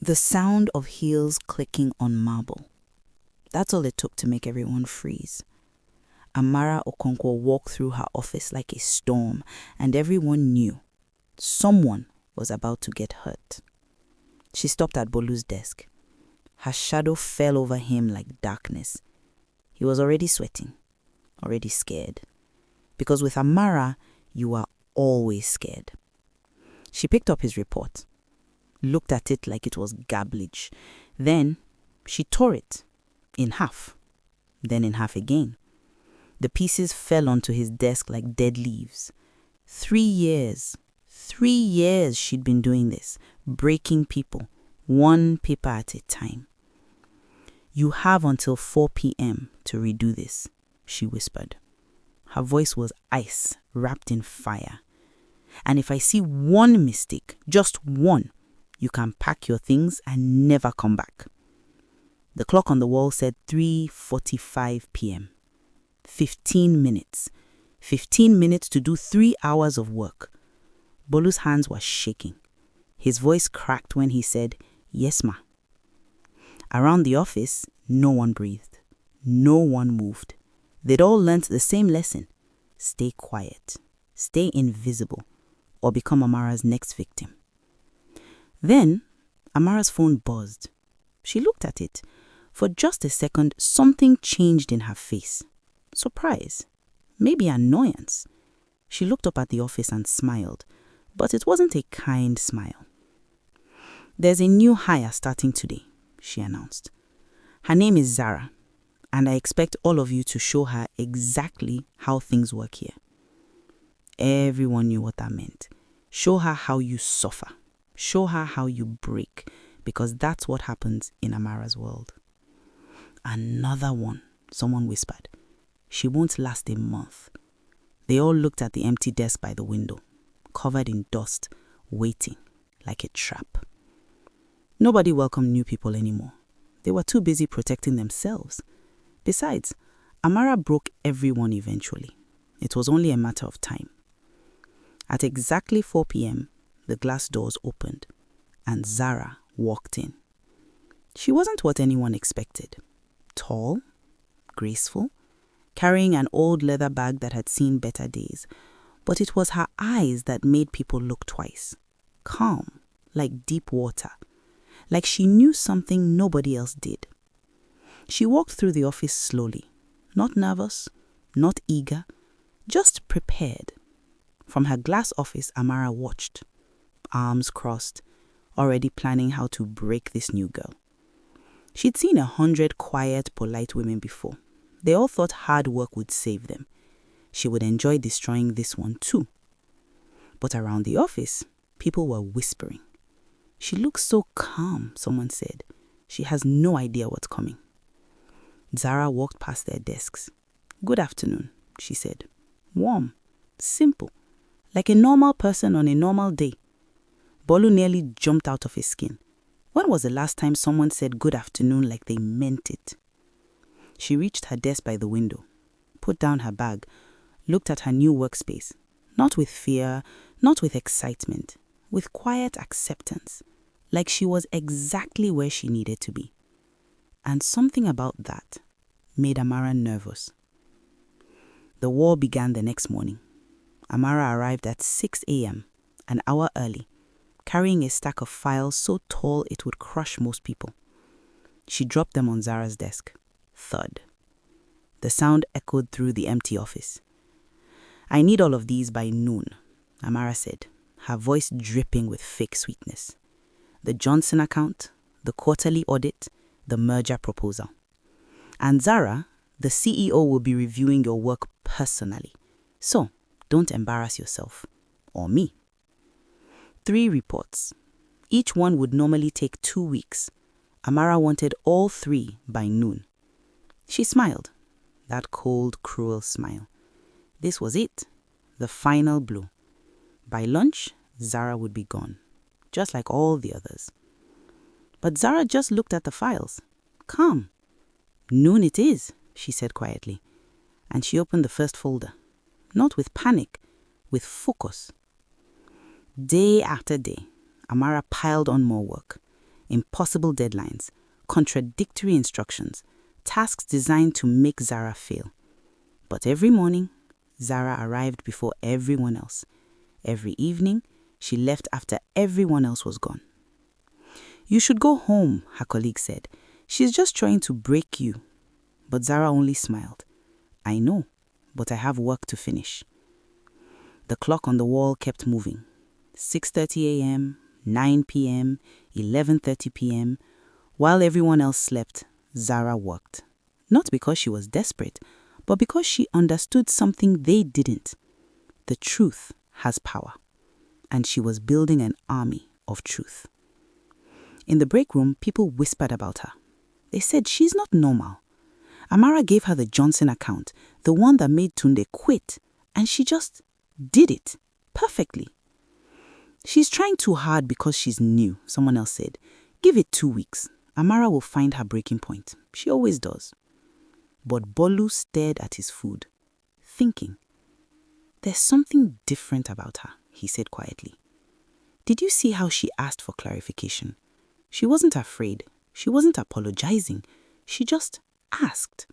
The sound of heels clicking on marble. That's all it took to make everyone freeze. Amara Okonkwo walked through her office like a storm, and everyone knew someone was about to get hurt. She stopped at Bolu's desk. Her shadow fell over him like darkness. He was already sweating, already scared. Because with Amara, you are always scared. She picked up his report, looked at it like it was garbage. Then she tore it in half, then in half again. The pieces fell onto his desk like dead leaves. 3 years she'd been doing this, breaking people, one paper at a time. You have until 4 p.m. to redo this, she whispered. Her voice was ice wrapped in fire. And if I see one mistake, just one, you can pack your things and never come back. The clock on the wall said 3:45 p.m. 15 minutes. 15 minutes to do 3 hours of work. Bolu's hands were shaking. His voice cracked when he said, "Yes, ma." Around the office, no one breathed. No one moved. They'd all learnt the same lesson. Stay quiet. Stay invisible. Or become Amara's next victim. Then, Amara's phone buzzed. She looked at it. For just a second, something changed in her face. Surprise. Maybe annoyance. She looked up at the office and smiled. But it wasn't a kind smile. "There's a new hire starting today," she announced. "Her name is Zara, and I expect all of you to show her exactly how things work here." Everyone knew what that meant. Show her how you suffer. Show her how you break, because that's what happens in Amara's world. "Another one," someone whispered. "She won't last a month." They all looked at the empty desk by the window, covered in dust, waiting like a trap. Nobody welcomed new people anymore. They were too busy protecting themselves. Besides, Amara broke everyone eventually. It was only a matter of time. At exactly 4 p.m., the glass doors opened, and Zara walked in. She wasn't what anyone expected. Tall, graceful, carrying an old leather bag that had seen better days. But it was her eyes that made people look twice. Calm, like deep water. Like she knew something nobody else did. She walked through the office slowly. Not nervous, not eager, just prepared. From her glass office, Amara watched, arms crossed, already planning how to break this new girl. She'd seen 100 quiet, polite women before. They all thought hard work would save them. She would enjoy destroying this one too. But around the office, people were whispering. "She looks so calm," someone said. "She has no idea what's coming." Zara walked past their desks. "Good afternoon," she said. Warm, simple, like a normal person on a normal day. Bolu nearly jumped out of his skin. When was the last time someone said good afternoon like they meant it? She reached her desk by the window, put down her bag, looked at her new workspace, not with fear, not with excitement, with quiet acceptance, like she was exactly where she needed to be. And something about that made Amara nervous. The war began the next morning. Amara arrived at 6 a.m., an hour early, carrying a stack of files so tall it would crush most people. She dropped them on Zara's desk. Thud. The sound echoed through the empty office. "I need all of these by noon," Amara said, her voice dripping with fake sweetness. "The Johnson account, the quarterly audit, the merger proposal. And Zara, the CEO will be reviewing your work personally. So, don't embarrass yourself. Or me." 3 reports. Each one would normally take 2 weeks. Amara wanted all 3 by noon. She smiled. That cold, cruel smile. This was it. The final blow. By lunch, Zara would be gone. Just like all the others. But Zara just looked at the files. Calm. "Noon it is," she said quietly. And she opened the first folder. Not with panic, with focus. Day after day, Amara piled on more work. impossible deadlines, contradictory instructions, tasks designed to make Zara fail. But every morning, Zara arrived before everyone else. Every evening, she left after everyone else was gone. "You should go home," her colleague said. "She's just trying to break you." But Zara only smiled. "I know, but I have work to finish." The clock on the wall kept moving. 6:30 a.m., 9 p.m., 11:30 p.m. While everyone else slept, Zara worked. Not because she was desperate, but because she understood something they didn't. The truth has power, and she was building an army of truth. In the break room, people whispered about her. They said she's not normal. Amara gave her the Johnson account, the one that made Tunde quit, and she just did it perfectly. "She's trying too hard because she's new," someone else said. "Give it 2 weeks. Amara will find her breaking point. She always does." But Bolu stared at his food, thinking. "There's something different about her," he said quietly. "Did you see how she asked for clarification? She wasn't afraid. She wasn't apologizing. She just asked."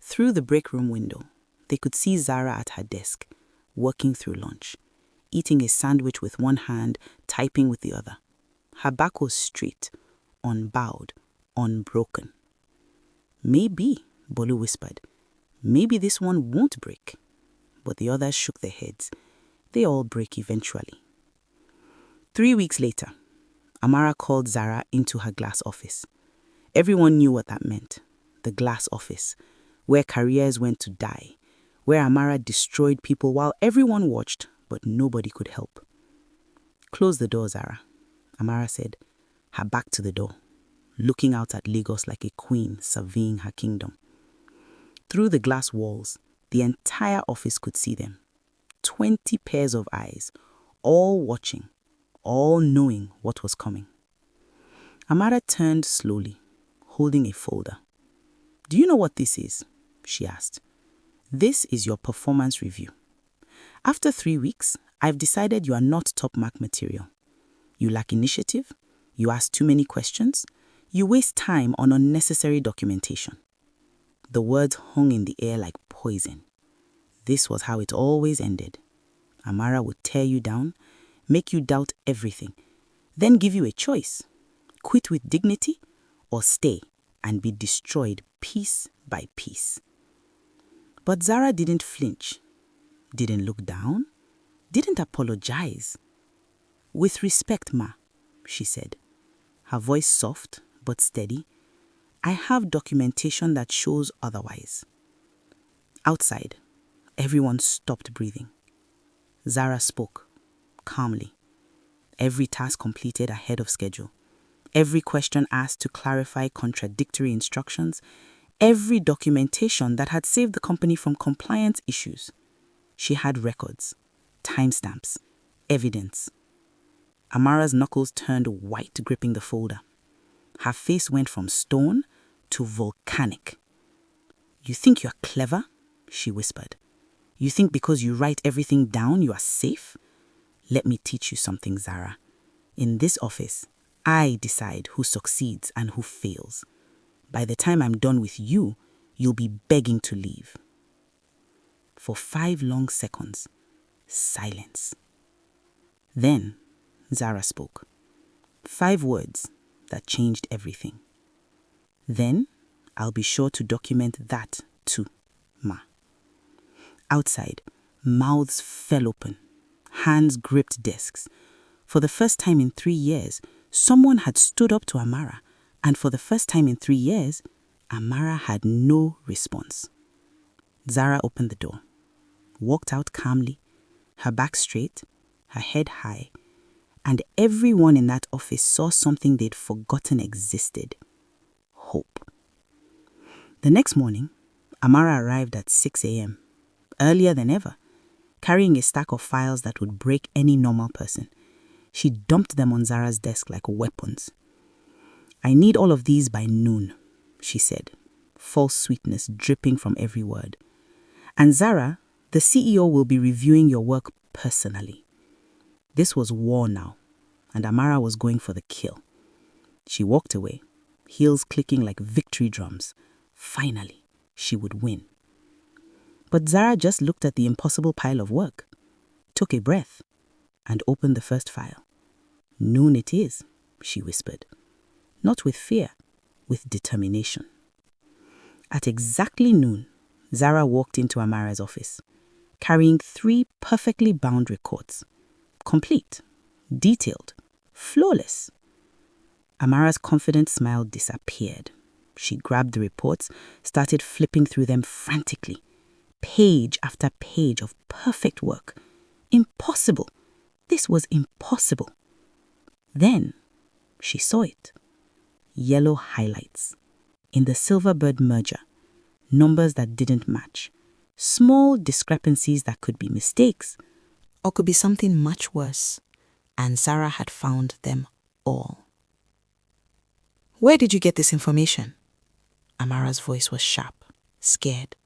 Through the break room window, they could see Zara at her desk, working through lunch, eating a sandwich with one hand, typing with the other. Her back was straight, unbowed, unbroken. "Maybe," Bolu whispered, "maybe this one won't break." But the others shook their heads. They all break eventually. 3 weeks later, Amara called Zara into her glass office. Everyone knew what that meant. The glass office, where careers went to die, where Amara destroyed people while everyone watched, but nobody could help. "Close the door, Zara," Amara said, her back to the door, looking out at Lagos like a queen surveying her kingdom. Through the glass walls, the entire office could see them. 20 pairs of eyes, all watching, all knowing what was coming. Amara turned slowly, holding a folder. "Do you know what this is?" she asked. "This is your performance review. After 3 weeks, I've decided you are not top mark material. You lack initiative, you ask too many questions, you waste time on unnecessary documentation." The words hung in the air like poison. This was how it always ended. Amara would tear you down, make you doubt everything, then give you a choice: quit with dignity or stay and be destroyed piece by piece. But Zara didn't flinch, didn't look down, didn't apologize. "With respect, Ma," she said, her voice soft but steady, "I have documentation that shows otherwise." Outside, everyone stopped breathing. Zara spoke, calmly. Every task completed ahead of schedule. Every question asked to clarify contradictory instructions. Every documentation that had saved the company from compliance issues. She had records, timestamps, evidence. Amara's knuckles turned white gripping the folder. Her face went from stone to volcanic. "You think you're clever?" she whispered. "You think because you write everything down you are safe? Let me teach you something, Zara. In this office, I decide who succeeds and who fails. By the time I'm done with you, you'll be begging to leave." For 5 long seconds, silence. Then Zara spoke. 5 words that changed everything. "Then I'll be sure to document that too, Ma." Outside, mouths fell open. Hands gripped desks. For the first time in 3 years, someone had stood up to Amara, and for the first time in 3 years, Amara had no response. Zara opened the door, walked out calmly, her back straight, her head high, and everyone in that office saw something they'd forgotten existed: hope. The next morning, Amara arrived at 6 a.m., earlier than ever, carrying a stack of files that would break any normal person. She dumped them on Zara's desk like weapons. "I need all of these by noon," she said, false sweetness dripping from every word. "And Zara, the CEO will be reviewing your work personally." This was war now, and Amara was going for the kill. She walked away, heels clicking like victory drums. Finally, she would win. But Zara just looked at the impossible pile of work, took a breath, and opened the first file. "Noon it is," she whispered. Not with fear, with determination. At exactly noon, Zara walked into Amara's office, carrying 3 perfectly bound records. Complete, detailed, flawless. Amara's confident smile disappeared. She grabbed the reports, started flipping through them frantically. Page after page of perfect work. Impossible. This was impossible. Then she saw it. Yellow highlights. In the Silverbird merger, numbers that didn't match. Small discrepancies that could be mistakes, or could be something much worse. And Zara had found them all. "Where did you get this information?" Amara's voice was sharp, scared.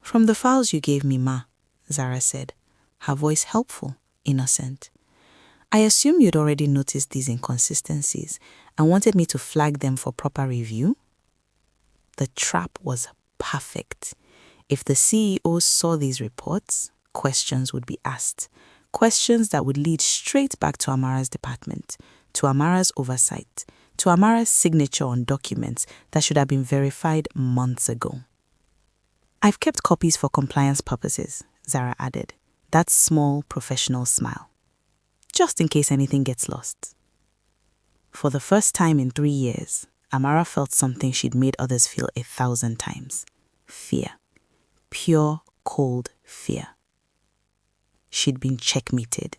"From the files you gave me, Ma," Zara said, her voice helpful, innocent. "I assume you'd already noticed these inconsistencies and wanted me to flag them for proper review." The trap was perfect. If the CEO saw these reports, questions would be asked. Questions that would lead straight back to Amara's department, to Amara's oversight, to Amara's signature on documents that should have been verified months ago. "I've kept copies for compliance purposes," Zara added, that small professional smile. "Just in case anything gets lost." For the first time in 3 years, Amara felt something she'd made others feel 1,000 times. Fear. Pure, cold fear. She'd been checkmated,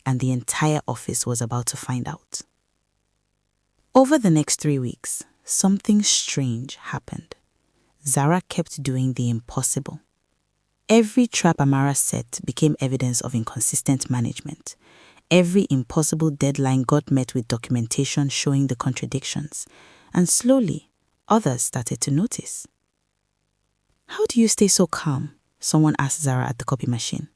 and the entire office was about to find out. Over the next 3 weeks, something strange happened. Zara kept doing the impossible. Every trap Amara set became evidence of inconsistent management. Every impossible deadline got met with documentation showing the contradictions, and slowly, others started to notice. "How do you stay so calm?" someone asked Zara at the copy machine.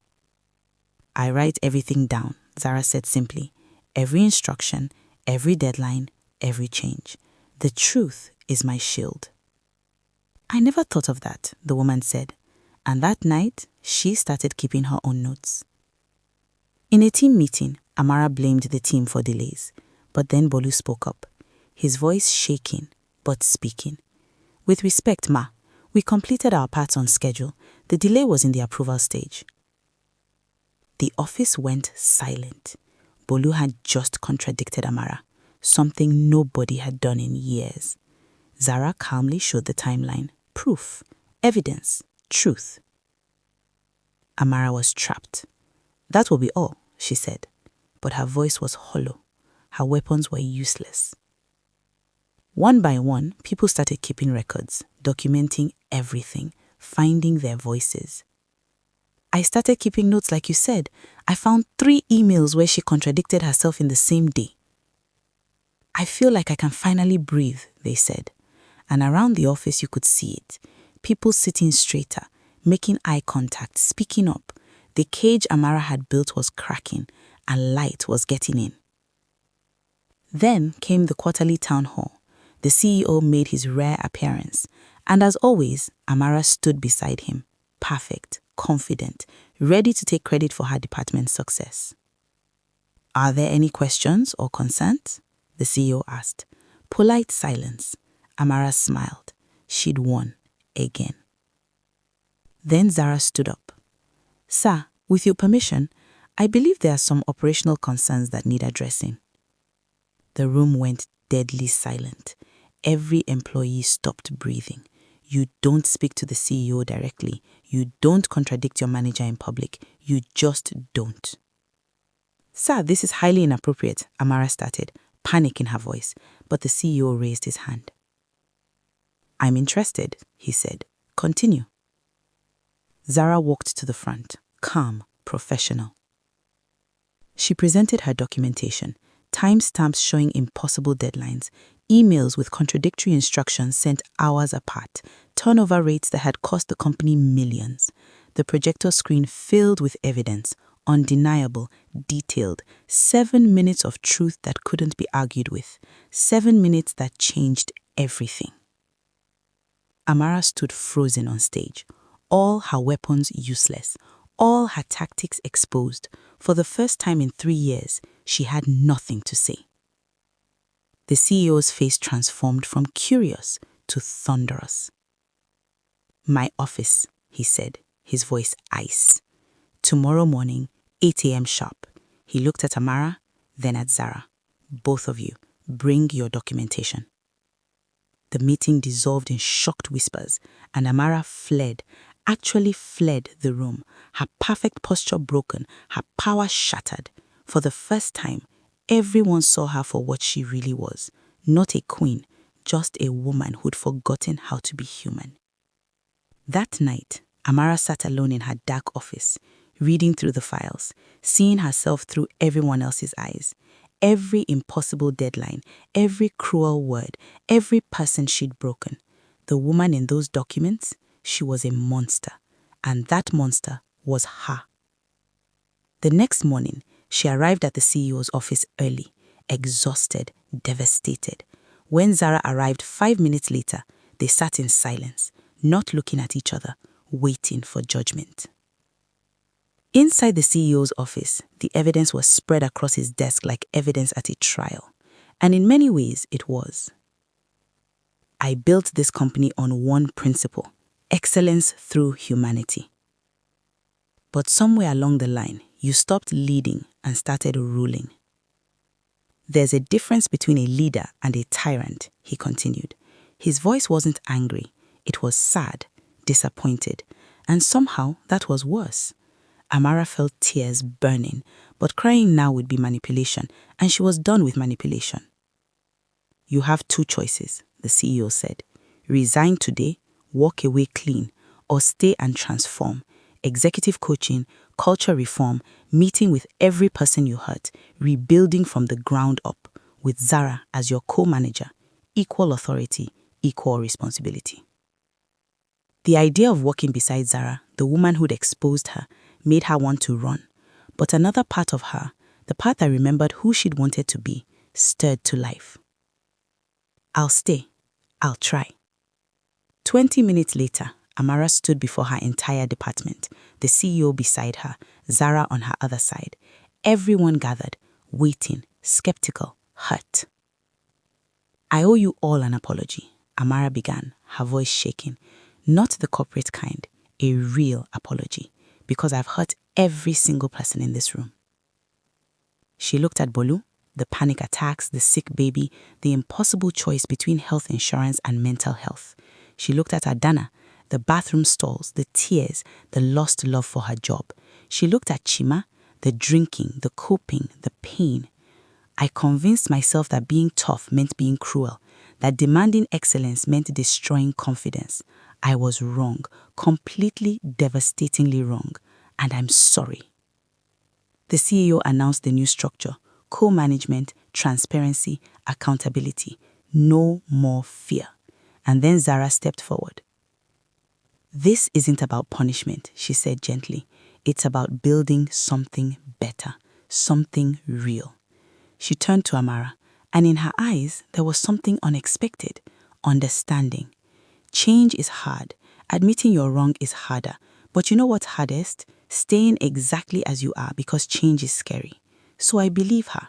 "I write everything down," Zara said simply. "Every instruction, every deadline, every change. The truth is my shield." "I never thought of that," the woman said, and that night, she started keeping her own notes. In a team meeting, Amara blamed the team for delays, but then Bolu spoke up, his voice shaking, but speaking. "With respect, Ma, we completed our parts on schedule. The delay was in the approval stage." The office went silent. Bolu had just contradicted Amara, something nobody had done in years. Zara calmly showed the timeline, proof, evidence, truth. Amara was trapped. "That will be all," she said, but her voice was hollow. Her weapons were useless. One by one, people started keeping records, documenting everything, finding their voices. "I started keeping notes like you said. I found 3 emails where she contradicted herself in the same day." "I feel like I can finally breathe," they said. And around the office you could see it. People sitting straighter, making eye contact, speaking up. The cage Amara had built was cracking, and light was getting in. Then came the quarterly town hall. The CEO made his rare appearance, and as always, Amara stood beside him, perfect, confident, ready to take credit for her department's success. "Are there any questions or concerns?" the CEO asked. Polite silence. Amara smiled. She'd won again. Then Zara stood up. "Sir, with your permission, I believe there are some operational concerns that need addressing." The room went deadly silent. Every employee stopped breathing. You don't speak to the CEO directly. You don't contradict your manager in public. You just don't. "Sir, this is highly inappropriate," Amara started, panic in her voice, but the CEO raised his hand. "I'm interested," he said. "Continue." Zara walked to the front, calm, professional. She presented her documentation, timestamps showing impossible deadlines, emails with contradictory instructions sent hours apart, turnover rates that had cost the company millions. The projector screen filled with evidence, undeniable, detailed, 7 minutes of truth that couldn't be argued with, 7 minutes that changed everything. Amara stood frozen on stage, all her weapons useless, all her tactics exposed. For the first time in 3 years, she had nothing to say. The CEO's face transformed from curious to thunderous. "My office," he said, his voice ice. "Tomorrow morning, 8 a.m. sharp." He looked at Amara, then at Zara. "Both of you, bring your documentation." The meeting dissolved in shocked whispers, and Amara fled, actually fled the room, her perfect posture broken, her power shattered. For the first time, everyone saw her for what she really was, not a queen, just a woman who'd forgotten how to be human. That night, Amara sat alone in her dark office, reading through the files, seeing herself through everyone else's eyes. Every impossible deadline, every cruel word, every person she'd broken. The woman in those documents, she was a monster, and that monster was her. The next morning, she arrived at the CEO's office early, exhausted, devastated. When Zara arrived 5 minutes later, they sat in silence, not looking at each other, waiting for judgment. Inside the CEO's office, the evidence was spread across his desk like evidence at a trial. And in many ways, it was. "I built this company on one principle: excellence through humanity. But somewhere along the line, you stopped leading and started ruling. There's a difference between a leader and a tyrant," he continued. His voice wasn't angry. It was sad, disappointed, and somehow that was worse. Amara felt tears burning, but crying now would be manipulation, and she was done with manipulation. "You have 2 choices," the CEO said. "Resign today, walk away clean, or stay and transform. Executive coaching, culture reform, meeting with every person you hurt, rebuilding from the ground up, with Zara as your co-manager, equal authority, equal responsibility." The idea of walking beside Zara, the woman who'd exposed her, made her want to run. But another part of her, the part that remembered who she'd wanted to be, stirred to life. "I'll stay. I'll try." 20 minutes later, Amara stood before her entire department, the CEO beside her, Zara on her other side. Everyone gathered, waiting, skeptical, hurt. "I owe you all an apology," Amara began, her voice shaking. "Not the corporate kind, a real apology, because I've hurt every single person in this room." She looked at Bolu, the panic attacks, the sick baby, the impossible choice between health insurance and mental health. She looked at Adana, the bathroom stalls, the tears, the lost love for her job. She looked at Chima, the drinking, the coping, the pain. "I convinced myself that being tough meant being cruel, that demanding excellence meant destroying confidence. I was wrong, completely, devastatingly wrong, and I'm sorry." The CEO announced the new structure: co-management, transparency, accountability, no more fear. And then Zara stepped forward. "This isn't about punishment," she said gently. "It's about building something better, something real." She turned to Amara, and in her eyes there was something unexpected: understanding. Change is hard. Admitting you're wrong is harder. But you know what's hardest? Staying exactly as you are, because change is scary. So I believe her.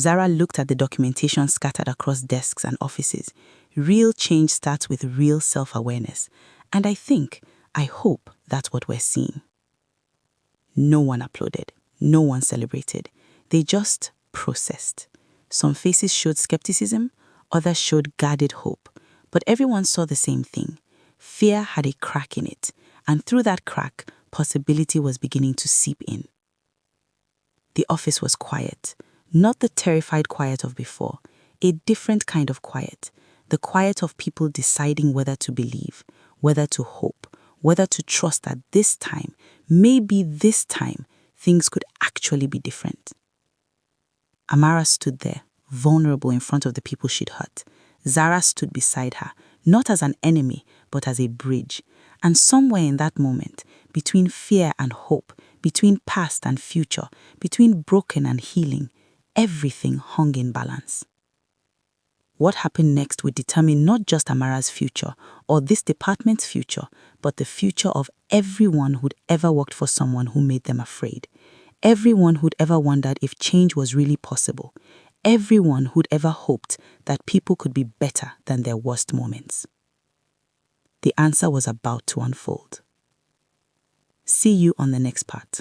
Zara looked at the documentation scattered across desks and offices. Real change starts with real self-awareness. And I hope that's what we're seeing. No one applauded. No one celebrated. They just processed. Some faces showed skepticism, others showed guarded hope. But everyone saw the same thing. Fear had a crack in it, and through that crack, possibility was beginning to seep in. The office was quiet, not the terrified quiet of before, a different kind of quiet, the quiet of people deciding whether to believe, whether to hope, whether to trust that this time, maybe this time, things could actually be different. Amara stood there, vulnerable in front of the people she'd hurt. Zara stood beside her, not as an enemy, but as a bridge. And somewhere in that moment, between fear and hope, between past and future, between broken and healing, everything hung in balance. What happened next would determine not just Amara's future or this department's future, but the future of everyone who'd ever worked for someone who made them afraid. Everyone who'd ever wondered if change was really possible. Everyone who'd ever hoped that people could be better than their worst moments. The answer was about to unfold. See you on the next part.